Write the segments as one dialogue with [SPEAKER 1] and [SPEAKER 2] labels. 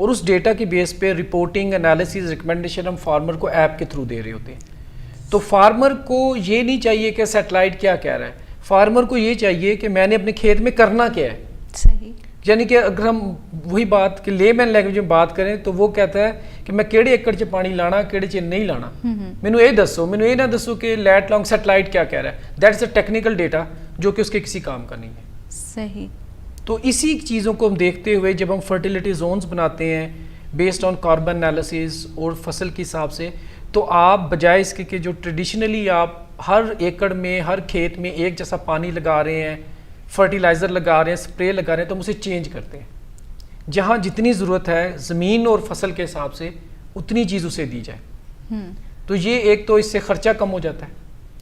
[SPEAKER 1] اور اس ڈیٹا کی بیس پہ رپورٹنگ انالیسز ریکمنڈیشن ہم فارمر کو ایپ کے تھرو دے رہے ہوتے ہیں. تو فارمر کو یہ نہیں چاہیے کہ سیٹلائٹ کیا کہہ رہا ہے, فارمر کو یہ چاہیے کہ میں نے اپنے کھیت میں کرنا کیا ہے.
[SPEAKER 2] صحیح.
[SPEAKER 1] یعنی کہ اگر ہم وہی بات کہ لے مین لینگویج میں بات کریں تو وہ کہتا ہے کہ میں کیڑے ایکڑ چ پانی لانا کیڑے چ نہیں لانا, مینوں یہ دسو, مینوں یہ نہ دسو کہ لیٹ لانگ سیٹلائٹ کیا کہہ رہا ہے. دیٹس اے ٹیکنیکل ڈیٹا جو کہ اس کے کسی کام کا نہیں ہے.
[SPEAKER 2] صحیح.
[SPEAKER 1] تو اسی چیزوں کو ہم دیکھتے ہوئے جب ہم فرٹیلیٹی زونز بناتے ہیں بیسڈ آن کاربن انالیسز اور فصل کے حساب سے, تو آپ بجائے اس کے کہ جو ٹریڈیشنلی آپ ہر ایکڑ میں ہر کھیت میں ایک جیسا پانی لگا رہے ہیں, فرٹیلائزر لگا رہے ہیں, اسپرے لگا رہے ہیں, تو ہم اسے چینج کرتے ہیں. جہاں جتنی ضرورت ہے زمین اور فصل کے حساب سے اتنی چیز اسے دی جائے. تو یہ ایک تو اس سے خرچہ کم ہو جاتا ہے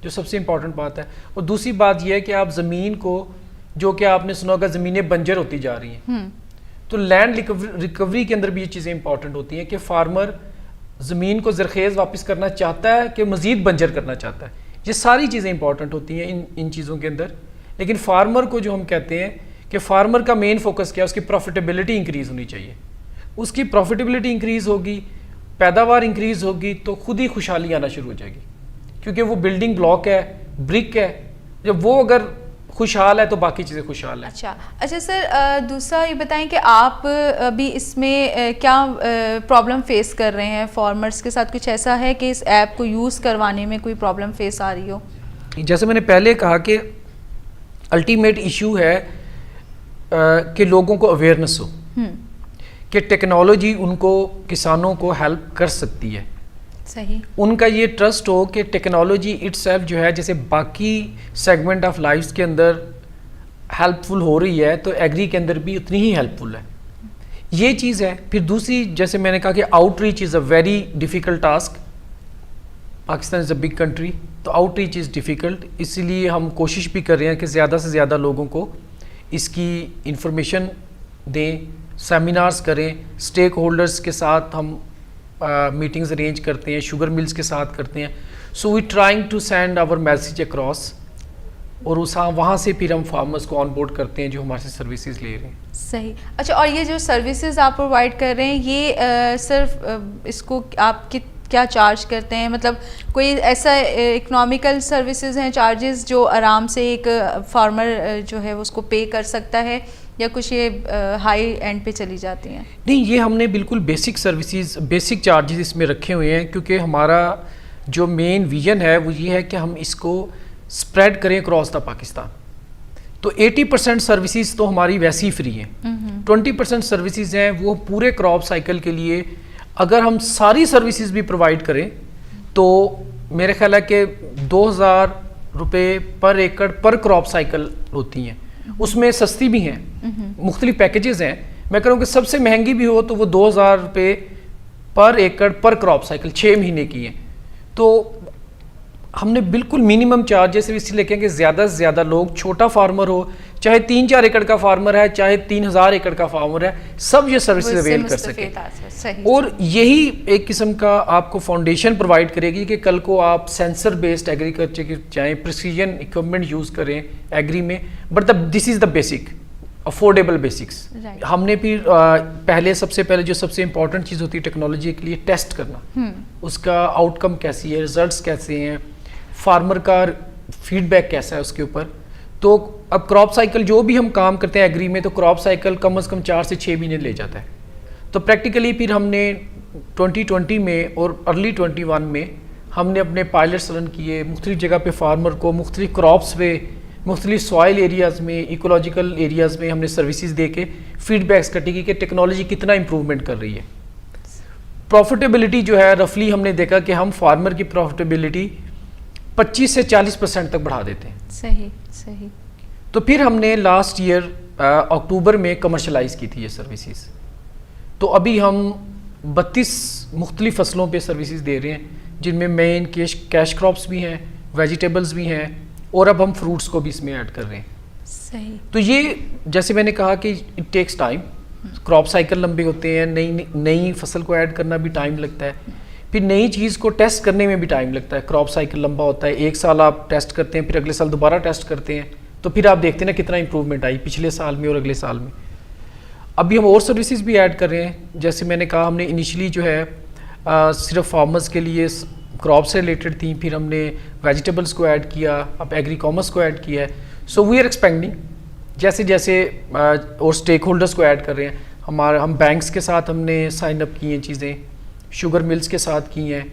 [SPEAKER 1] جو سب سے امپورٹنٹ بات ہے. اور دوسری بات یہ ہے کہ آپ زمین کو, جو کہ آپ نے سنا ہوگا زمینیں بنجر ہوتی جا رہی ہیں, تو لینڈ ریکوری کے اندر بھی یہ چیزیں امپورٹنٹ ہوتی ہیں کہ فارمر زمین کو زرخیز واپس کرنا چاہتا ہے کہ مزید بنجر کرنا چاہتا ہے. یہ ساری چیزیں امپورٹنٹ ہوتی ہیں ان چیزوں کے اندر. لیکن فارمر کو جو ہم کہتے ہیں کہ فارمر کا مین فوکس کیا ہے, اس کی پروفیٹیبلٹی انکریز ہونی چاہیے. اس کی پروفیٹیبلٹی انکریز ہوگی, پیداوار انکریز ہوگی, تو خود ہی خوشحالی آنا شروع ہو جائے گی, کیونکہ وہ بلڈنگ بلاک ہے, برک ہے. جب وہ اگر خوشحال ہے تو باقی چیزیں خوشحال ہیں.
[SPEAKER 2] اچھا سر, دوسرا یہ بتائیں کہ آپ ابھی اس میں کیا پرابلم فیس کر رہے ہیں فارمرز کے ساتھ؟ کچھ ایسا ہے کہ اس ایپ کو یوز کروانے میں کوئی پرابلم فیس آ رہی ہو؟
[SPEAKER 1] جیسے میں نے پہلے کہا کہ الٹیمیٹ ایشو ہے کہ لوگوں کو اویئرنیس ہو کہ ٹیکنالوجی ان کو, کسانوں کو ہیلپ کر سکتی ہے.
[SPEAKER 2] صحیح.
[SPEAKER 1] ان کا یہ ٹرسٹ ہو کہ ٹیکنالوجی اٹ سیلف جو ہے جیسے باقی سیگمنٹ آف لائفز کے اندر ہیلپ فل ہو رہی ہے تو ایگری کے اندر بھی اتنی ہی ہیلپ فل ہے. یہ چیز ہے. پھر دوسری, جیسے میں نے کہا کہ out reach is a very difficult task. Pakistan is a big country, تو آؤٹ ریچ از ڈیفیکلٹ. اسی لیے ہم کوشش بھی کر رہے ہیں کہ زیادہ سے زیادہ لوگوں کو اس کی انفارمیشن دیں, سیمینارز کریں, اسٹیک ہولڈرز کے ساتھ ہم میٹنگز ارینج کرتے ہیں, شوگر ملز کے ساتھ کرتے ہیں. So we trying to send our message across, اور وہاں سے پھر ہم فارمرز کو آن بورڈ کرتے ہیں جو ہمارے سے سروسز لے رہے ہیں.
[SPEAKER 2] صحیح. اچھا, اور یہ جو سروسز آپ پرووائڈ کر رہے ہیں یہ صرف اس کو آپ کیا چارج کرتے ہیں؟ مطلب کوئی ایسا اکنامیکل سروسز ہیں, چارجز جو آرام سے ایک فارمر جو ہے اس کو پے کر سکتا ہے, یا کچھ یہ ہائی اینڈ پہ چلی جاتی ہیں؟
[SPEAKER 1] نہیں, یہ ہم نے بالکل بیسک سروسز, بیسک چارجز اس میں رکھے ہوئے ہیں, کیونکہ ہمارا جو مین ویژن ہے وہ یہ ہے کہ ہم اس کو اسپریڈ کریں اکراس دا پاکستان. تو 80% سروسز تو ہماری ویسے ہی فری ہیں, 20% سروسز ہیں وہ پورے کراپ سائیکل کے لیے. اگر ہم ساری سروسز بھی پرووائڈ کریں تو میرے خیال ہے کہ 2000 روپے پر ایکڑ پر کراپ سائیکل ہوتی ہیں. اس میں سستی بھی ہیں, مختلف پیکیجز ہیں. میں کہہ رہا ہوں کہ سب سے مہنگی بھی ہو تو وہ 2000 روپے پر ایکڑ پر کراپ سائیکل 6 مہینے کی ہیں. تو ہم نے بالکل منیمم چارجز اس لیے کہ زیادہ سے زیادہ لوگ, چھوٹا فارمر ہو چاہے 3-4 ایکڑ کا فارمر ہے چاہے 3000 ایکڑ کا فارمر ہے, سب یہ سروسز اویل کر سکیں. اور یہی ایک قسم کا آپ کو فاؤنڈیشن پرووائڈ کرے گی کہ کل کو آپ سینسر بیسڈ ایگریکلچر کی چاہیں پریسیجن اکوپمنٹ یوز کریں ایگری میں, but this is the basic affordable basics. ہم نے پھر پہلے سب سے پہلے جو سب سے امپورٹنٹ چیز ہوتی ہے ٹیکنالوجی کے لیے ٹیسٹ کرنا, اس کا آؤٹ کم کیسی ہے, ریزلٹس کیسے ہیں, فارمر کا فیڈ بیک کیسا ہے اس کے اوپر. تو اب کراپ سائیکل جو بھی ہم کام کرتے ہیں ایگری میں, تو کراپ سائیکل کم از کم 4 سے 6 مہینے لے جاتا ہے. تو پریکٹیکلی پھر ہم نے 2020 میں اور ارلی 21 میں ہم نے اپنے پائلٹس رن کیے مختلف جگہ پہ, فارمر کو مختلف کراپس پہ, مختلف سوائل ایریاز میں, ایکولوجیکل ایریاز میں ہم نے سروسز دے کے فیڈ بیکس کٹی کی کہ ٹیکنالوجی کتنا امپروومنٹ کر رہی ہے. پروفیٹیبلٹی جو ہے رفلی ہم نے دیکھا کہ ہم فارمر کی پروفیٹیبلٹی 25 سے 40% تک بڑھا دیتے ہیں.
[SPEAKER 2] صحیح صحیح.
[SPEAKER 1] تو پھر ہم نے لاسٹ ایئر اکتوبر میں کمرشلائز کی تھی یہ سروسز. تو ابھی ہم 32 مختلف فصلوں پہ سروسز دے رہے ہیں, جن میں مین کیش کراپس بھی ہیں, ویجیٹیبلز بھی ہیں, اور اب ہم فروٹس کو بھی اس میں ایڈ کر رہے ہیں.
[SPEAKER 2] صحیح.
[SPEAKER 1] تو یہ جیسے میں نے کہا کہ it takes time, crop cycle لمبے ہوتے ہیں, نئی فصل کو ایڈ کرنا بھی ٹائم لگتا ہے, پھر نئی چیز کو ٹیسٹ کرنے میں بھی ٹائم لگتا ہے. کراپ سائیکل لمبا ہوتا ہے, 1 سال آپ ٹیسٹ کرتے ہیں, پھر اگلے سال دوبارہ ٹیسٹ کرتے ہیں, تو پھر آپ دیکھتے ہیں نا کتنا امپروومنٹ آئی پچھلے سال میں اور اگلے سال میں. ابھی ہم اور سروسز بھی ایڈ کر رہے ہیں. جیسے میں نے کہا ہم نے انیشلی جو ہے صرف فارمرز کے لیے کراپ سے ریلیٹڈ تھیں, پھر ہم نے ویجیٹیبلس کو ایڈ کیا, اب ایگری کامرس کو ایڈ کیا ہے. سو وی آر ایکسپینڈنگ جیسے جیسے اور اسٹیک ہولڈرس کو ایڈ کر رہے ہیں. ہم بینکس کے ساتھ ہم نے سائن اپ کی ہیں چیزیں, شوگر ملز کے ساتھ کی ہیں,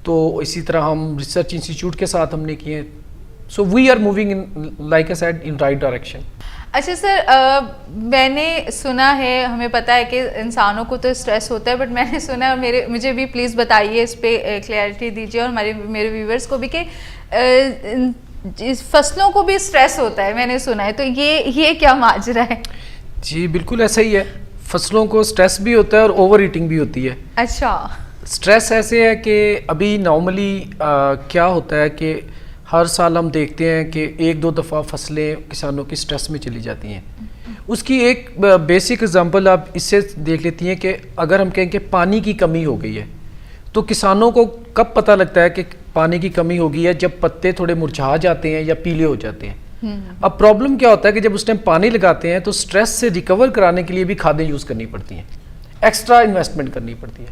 [SPEAKER 1] تو اسی طرح ہم ریسرچ انسٹیٹیوٹ کے ساتھ ہم نے کی ہیں. So we are moving in like a sad in right direction.
[SPEAKER 2] اچھا سر, میں نے سنا ہے, ہمیں پتہ ہے کہ انسانوں کو تو اسٹریس ہوتا ہے, بٹ میں نے سنا ہے, مجھے بھی پلیز بتائیے, اس پہ کلیئرٹی دیجیے, اور میرے ویورز کو بھی, کہ فصلوں کو بھی اسٹریس ہوتا ہے, میں نے سنا ہے, تو یہ کیا ماجرا ہے؟
[SPEAKER 1] جی بالکل ایسا ہی ہے, فصلوں کو اسٹریس بھی ہوتا ہے اور اوور ایٹنگ بھی ہوتی ہے.
[SPEAKER 2] اچھا.
[SPEAKER 1] اسٹریس ایسے ہے کہ ابھی نارملی کیا ہوتا ہے کہ ہر سال ہم دیکھتے ہیں کہ 1-2 دفعہ فصلیں کسانوں کی سٹریس میں چلی جاتی ہیں. اس کی ایک بیسک اگزامپل آپ اس سے دیکھ لیتی ہیں کہ اگر ہم کہیں کہ پانی کی کمی ہو گئی ہے, تو کسانوں کو کب پتہ لگتا ہے کہ پانی کی کمی ہو گئی ہے؟ جب پتے تھوڑے مرجھا جاتے ہیں یا پیلے ہو جاتے ہیں. اب پرابلم کیا ہوتا ہے کہ جب اس ٹائم پانی لگاتے ہیں تو سٹریس سے ریکور کرانے کے لیے بھی کھادیں یوز کرنی پڑتی ہیں, ایکسٹرا انویسٹمنٹ کرنی پڑتی ہے.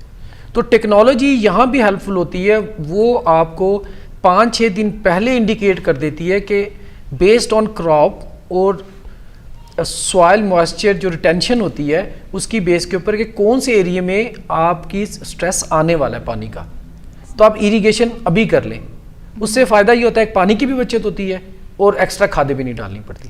[SPEAKER 1] تو ٹیکنالوجی یہاں بھی ہیلپ فل ہوتی ہے, وہ آپ کو 5-6 دن پہلے انڈیکیٹ کر دیتی ہے کہ بیسڈ آن کراپ اور سوائل موئسچر جو ریٹینشن ہوتی ہے اس کی بیس کے اوپر کہ کون سے ایریے میں آپ کی سٹریس آنے والا ہے پانی کا, تو آپ ایریگیشن ابھی کر لیں. اس سے فائدہ یہ ہوتا ہے کہ پانی کی بھی بچت ہوتی ہے اور ایکسٹرا کھادیں بھی نہیں ڈالنی پڑتی.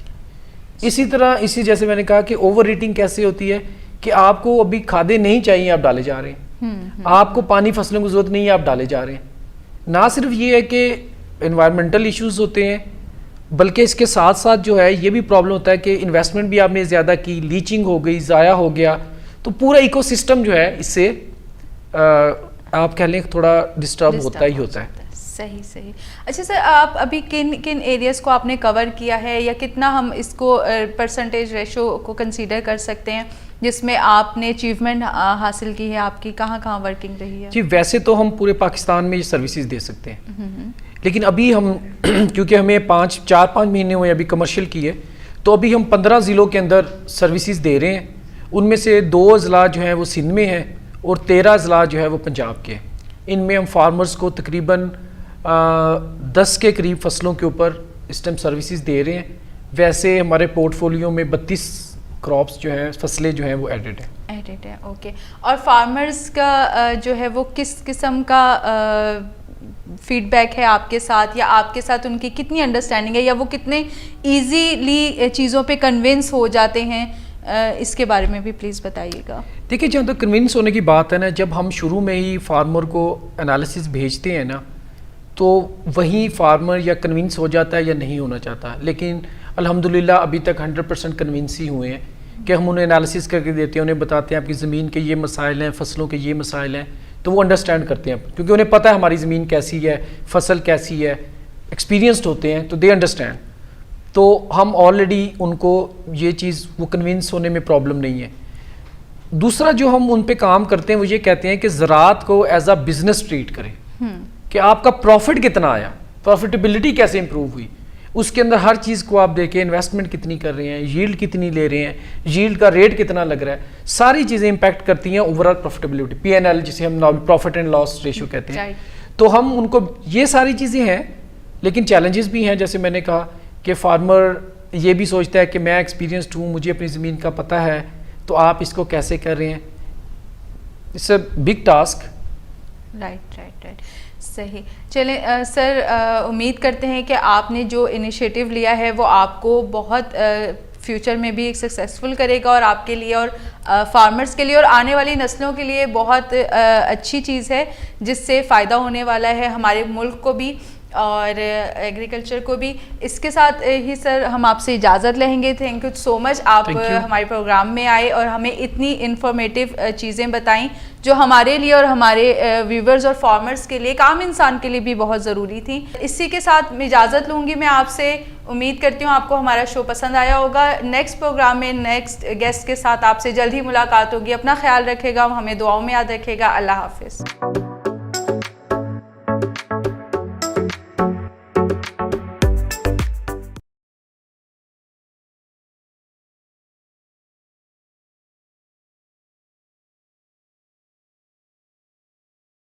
[SPEAKER 1] اسی طرح جیسے میں نے کہا کہ اوور ریٹنگ کیسے ہوتی ہے کہ آپ کو ابھی کھادیں نہیں چاہیے, آپ ڈالے جا رہے ہیں, آپ کو پانی فصلوں کی ضرورت نہیں ہے, آپ ڈالے جا رہے ہیں. نہ صرف یہ ہے کہ انوائرمنٹل ایشوز ہوتے ہیں, بلکہ اس کے ساتھ ساتھ جو ہے یہ بھی پرابلم ہوتا ہے کہ انویسٹمنٹ بھی آپ نے زیادہ کی, لیچنگ ہو گئی, ضائع ہو گیا, تو پورا ایکو سسٹم جو ہے اس سے آپ کہہ لیں تھوڑا ڈسٹرب ہوتا ہی ہوتا ہے.
[SPEAKER 2] صحیح. اچھا سر, آپ ابھی کن ایریاز کو آپ نے کور کیا ہے, یا کتنا ہم اس کو پرسنٹیج ریشو کو کنسیڈر کر سکتے ہیں جس میں آپ نے اچیومنٹ حاصل کی ہے, آپ کی کہاں ورکنگ رہی ہے؟
[SPEAKER 1] جی ویسے تو ہم پورے پاکستان میں یہ سروسز دے سکتے ہیں, لیکن ابھی ہم کیونکہ ہمیں 4-5 مہینے ہوئے ابھی کمرشل کی ہے, تو ابھی ہم 15 ضلعوں کے اندر سروسز دے رہے ہیں. ان میں سے 2 اضلاع جو ہیں وہ سندھ میں ہیں اور 13 اضلاع جو ہے وہ پنجاب کے ہیں. ان میں ہم فارمرز کو تقریباً 10 کے قریب فصلوں کے اوپر اس ٹائم سروسز دے رہے ہیں. ویسے ہمارے پورٹ فولیو میں 32 کراپس جو ہیں, فصلیں جو ہیں وہ ایڈڈ ہیں.
[SPEAKER 2] اوکے. اور فارمرز کا جو ہے وہ کس قسم کا فیڈ بیک ہے آپ کے ساتھ, یا آپ کے ساتھ ان کی کتنی انڈرسٹینڈنگ ہے, یا وہ کتنے ایزیلی چیزوں پہ کنونس ہو جاتے ہیں, اس کے بارے میں بھی پلیز بتائیے گا.
[SPEAKER 1] دیکھیں جہاں تک کنونس ہونے کی بات ہے نا, جب ہم شروع میں ہی فارمر کو انالیسس بھیجتے ہیں نا, تو وہیں فارمر یا کنونس ہو جاتا ہے یا نہیں ہونا چاہتا. لیکن الحمدللہ ابھی تک 100% کنونس ہی ہوئے ہیں کہ ہم انہیں انالیسس کر کے دیتے ہیں, انہیں بتاتے ہیں آپ کی زمین کے یہ مسائل ہیں, فصلوں کے یہ مسائل ہیں, تو وہ انڈرسٹینڈ کرتے ہیں کیونکہ انہیں پتہ ہے ہماری زمین کیسی ہے, فصل کیسی ہے, ایکسپیرینسڈ ہوتے ہیں, تو دے انڈرسٹینڈ. تو ہم آلریڈی ان کو یہ چیز وہ کنونس ہونے میں پرابلم نہیں ہے. دوسرا جو ہم ان پہ کام کرتے ہیں وہ یہ کہتے ہیں کہ زراعت کو ایز اے بزنس ٹریٹ کریں, کہ آپ کا پروفٹ کتنا آیا, پروفیٹیبلٹی کیسے امپروو ہوئی, اس کے اندر ہر چیز کو آپ دیکھیں, انویسٹمنٹ کتنی کر رہے ہیں, ییلڈ کتنی لے رہے ہیں, ییلڈ کا ریٹ کتنا لگ رہا ہے, ساری چیزیں امپیکٹ کرتی ہیں اوور آل پروفیٹیبلٹی, PNL جسے ہم پروفٹ اینڈ لاس ریشو کہتے ہیں. تو ہم ان کو یہ ساری چیزیں ہیں, لیکن چیلنجز بھی ہیں. جیسے میں نے کہا کہ فارمر یہ بھی سوچتا ہے کہ میں ایکسپیرینسڈ ہوں, مجھے اپنی زمین کا پتہ ہے, تو آپ اس کو کیسے کر رہے ہیں, it's a big task.
[SPEAKER 2] Right. صحیح. چلیں سر, امید کرتے ہیں کہ آپ نے جو انیشیٹو لیا ہے وہ آپ کو بہت فیوچر میں بھی سکسیزفل کرے گا, اور آپ کے لیے اور فارمرز کے لیے اور آنے والی نسلوں کے لیے بہت اچھی چیز ہے, جس سے فائدہ ہونے والا ہے ہمارے ملک کو بھی اور ایگریکلچر کو بھی. اس کے ساتھ ہی سر ہم آپ سے اجازت لیں گے. تھینک یو سو مچ, آپ ہمارے پروگرام میں آئے اور ہمیں اتنی انفارمیٹیو چیزیں بتائیں جو ہمارے لیے اور ہمارے ویورز اور فارمرز کے لیے, ایک عام انسان کے لیے بھی بہت ضروری تھی. اسی کے ساتھ میں اجازت لوں گی میں آپ سے. امید کرتی ہوں آپ کو ہمارا شو پسند آیا ہوگا. نیکسٹ پروگرام میں نیکسٹ گیسٹ کے ساتھ آپ سے جلد ہی ملاقات ہوگی. اپنا خیال رکھے گا, ہمیں دعاؤں میں یاد رکھے گا. اللہ حافظ.